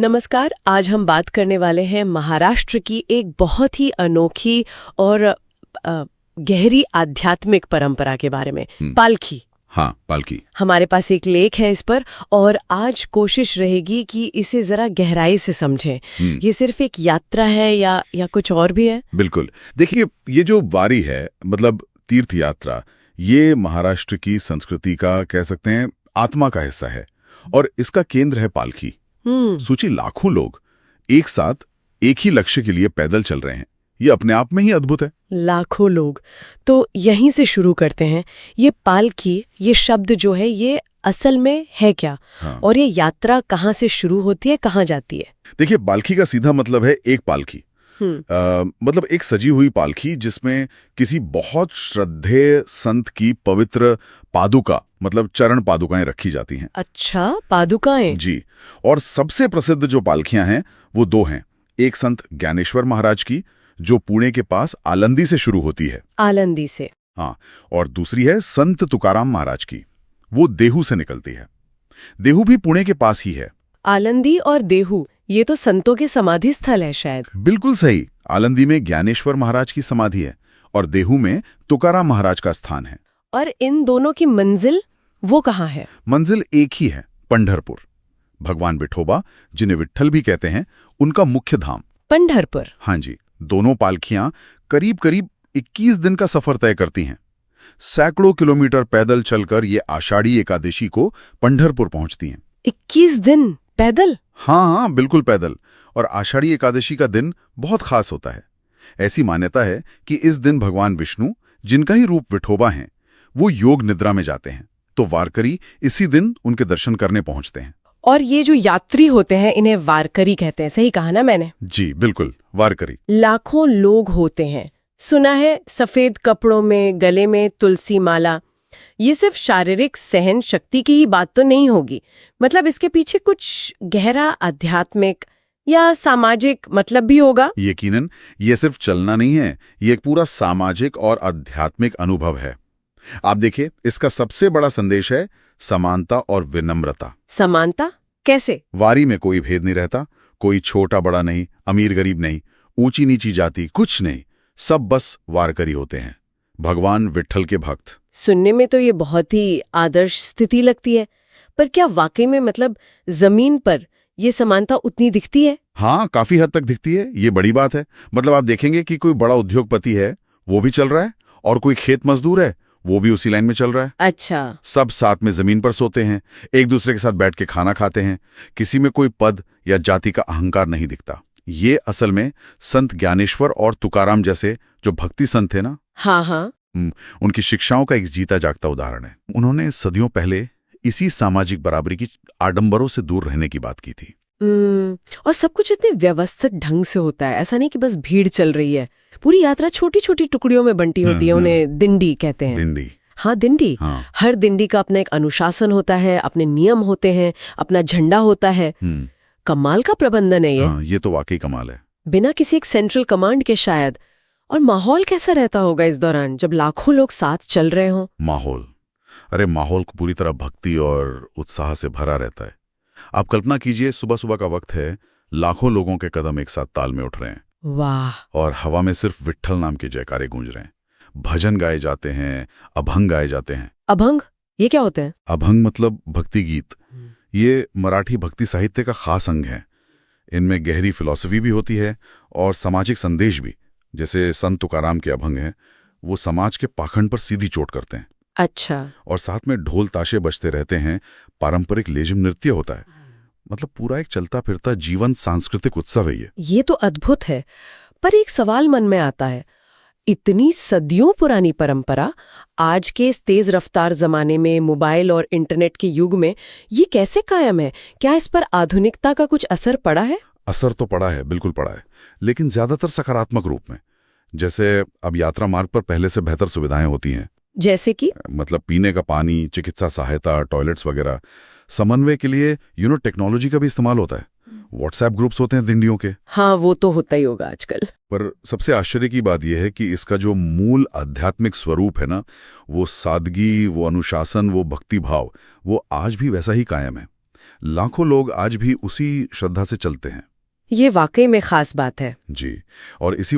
नमस्कार। आज हम बात करने वाले हैं महाराष्ट्र की एक बहुत ही अनोखी और गहरी आध्यात्मिक परंपरा के बारे में, पालकी। हाँ, पालकी। हमारे पास एक लेख है इस पर और आज कोशिश रहेगी कि इसे जरा गहराई से समझें। ये सिर्फ एक यात्रा है या कुछ और भी है? बिल्कुल। देखिए, ये जो वारी है, मतलब तीर्थ यात्रा, ये महाराष्ट्र की संस्कृति का, कह सकते हैं, आत्मा का हिस्सा है और इसका केंद्र है पालकी। सोचिए, लाखों लोग एक साथ एक ही लक्ष्य के लिए पैदल चल रहे हैं। ये अपने आप में ही अद्भुत है। लाखों लोग। तो यहीं से शुरू करते हैं। ये पालकी, ये शब्द जो है, ये असल में है क्या? हाँ। और ये यात्रा कहाँ से शुरू होती है, कहाँ जाती है? देखिए, पालकी का सीधा मतलब है एक पालकी। मतलब एक सजी हुई पालकी जिसमें किसी बहुत श्रद्धेय संत की पवित्र पादुका, मतलब चरण पादुकाएं रखी जाती हैं। अच्छा, पादुकाएं? जी। और सबसे प्रसिद्ध जो पालकियां हैं वो दो हैं। एक संत ज्ञानेश्वर महाराज की, जो पुणे के पास आलंदी से शुरू होती है। आलंदी से? हाँ। और दूसरी है संत तुकाराम महाराज की, वो देहू से निकलती है। देहू भी पुणे के पास ही है। आलंदी और देहू, ये तो संतों के समाधि स्थल है शायद। बिल्कुल सही। आलंदी में ज्ञानेश्वर महाराज की समाधि है और देहू में तुकाराम महाराज का स्थान है। और इन दोनों की मंजिल वो कहाँ है? मंजिल एक ही है, पंढरपुर। भगवान विठोबा, जिन्हें विट्ठल भी कहते हैं, उनका मुख्य धाम पंढरपुर। हाँ जी। दोनों पालकियां करीब करीब 21 दिन का सफर तय करती हैं। सैकड़ों किलोमीटर पैदल चलकर ये आषाढ़ी एकादशी को पंढरपुर पहुंचती हैं। 21 दिन पैदल? हाँ, बिल्कुल पैदल। और आषाढ़ी एकादशी का दिन बहुत खास होता है। ऐसी मान्यता है कि इस दिन भगवान विष्णु, जिनका ही रूप विठोबा हैं, वो योग निद्रा में जाते हैं, तो वारकरी इसी दिन उनके दर्शन करने पहुंचते हैं। और ये जो यात्री होते हैं, इन्हें वारकरी कहते हैं, सही कहा ना मैंने? जी बिल्कुल, वारकरी। लाखों लोग होते हैं। सुना है सफेद कपड़ों में, गले में तुलसी माला। ये सिर्फ शारीरिक सहन शक्ति की ही बात तो नहीं होगी, मतलब इसके पीछे कुछ गहरा आध्यात्मिक या सामाजिक मतलब भी होगा। यकीनन, ये सिर्फ चलना नहीं है, ये एक पूरा सामाजिक और आध्यात्मिक अनुभव है। आप देखिए, इसका सबसे बड़ा संदेश है समानता और विनम्रता। समानता कैसे? वारी में कोई भेद नहीं रहता, कोई छोटा बड़ा नहीं, अमीर गरीब नहीं, ऊंची नीची जाति, कुछ नहीं। सब बस वारकरी होते हैं, भगवान विट्ठल के भक्त। सुनने में तो ये बहुत ही आदर्श स्थिति लगती है, पर क्या वाकई में, मतलब जमीन पर ये समानता उतनी दिखती है? हाँ, काफी हद तक दिखती है। ये बड़ी बात है। मतलब आप देखेंगे कि कोई बड़ा उद्योगपति है, वो भी चल रहा है, और कोई खेत मजदूर है, वो भी उसी लाइन में चल रहा है। अच्छा। सब साथ में जमीन पर सोते हैं, एक दूसरे के साथ बैठ के खाना खाते हैं। किसी में कोई पद या जाति का अहंकार नहीं दिखता। ये असल में संत ज्ञानेश्वर और तुकाराम जैसे जो भक्ति संत थे ना, हाँ, उनकी शिक्षाओं का एक जीता जागता उदाहरण है। उन्होंने सदियों पहले इसी सामाजिक बराबरी की आडंबरों से दूर रहने की बात की थी। और सब कुछ इतने व्यवस्थित ढंग से होता है, ऐसा नहीं कि बस भीड़ चल रही है। पूरी यात्रा छोटी छोटी टुकड़ियों में बंटी होती है। उन्हें दिंडी कहते हैं। दिंडी? हाँ, दिंडी। हाँ। हर दिंडी का अपना एक अनुशासन होता है, अपने नियम होते हैं, अपना झंडा होता है। कमाल का प्रबंधन है ये। हाँ, ये तो वाकई कमाल है। बिना किसी एक सेंट्रल कमांड के शायद। और माहौल कैसा रहता होगा इस दौरान, जब लाखों लोग साथ चल रहे हों? माहौल, अरे माहौल को पूरी तरह भक्ति और उत्साह से भरा रहता है। आप कल्पना कीजिए, सुबह सुबह का वक्त है, लाखों लोगों के कदम एक साथ ताल में उठ रहे हैं। वाह। और हवा में सिर्फ विट्ठल नाम के जयकारे गूंज रहे हैं। भजन गाए जाते हैं, अभंग गाए जाते हैं। अभंग ये क्या होते हैं? अभंग मतलब भक्ति गीत। ये मराठी भक्ति साहित्य का खास अंग है। इनमें गहरी फिलॉसफी भी होती है और सामाजिक संदेश भी। जैसे संत तुकाराम के अभंग हैं, वो समाज के पाखंड पर सीधी चोट करते हैं। अच्छा। और साथ में ढोल ताशे बजते रहते हैं, पारंपरिक लेजिम नृत्य होता है। मतलब पूरा एक चलता फिरता जीवंत सांस्कृतिक उत्सव है ये तो अद्भुत है। पर एक सवाल मन में आता है, इतनी सदियों पुरानी परंपरा आज के इस तेज रफ्तार जमाने में, मोबाइल और इंटरनेट के युग में, ये कैसे कायम है? क्या इस पर आधुनिकता का कुछ असर पड़ा है? असर तो पड़ा है, बिल्कुल पड़ा है, लेकिन ज्यादातर सकारात्मक रूप में। जैसे अब यात्रा मार्ग पर पहले से बेहतर सुविधाएं होती हैं। जैसे कि? मतलब पीने का पानी, चिकित्सा सहायता, टॉयलेट्स वगैरह। समन्वय के लिए टेक्नोलॉजी का भी इस्तेमाल होता है। व्हाट्सएप ग्रुप्स होते हैं दिंडियों के। हाँ, वो तो होता ही होगा आजकल। पर सबसे आश्चर्य की बात यह है कि इसका जो मूल आध्यात्मिक स्वरूप है ना, वो सादगी, वो अनुशासन, वो भक्ति भाव, वो आज भी वैसा ही कायम है। लाखों लोग आज भी उसी श्रद्धा से चलते हैं। ये वाकई में खास बात है। जी, और इसी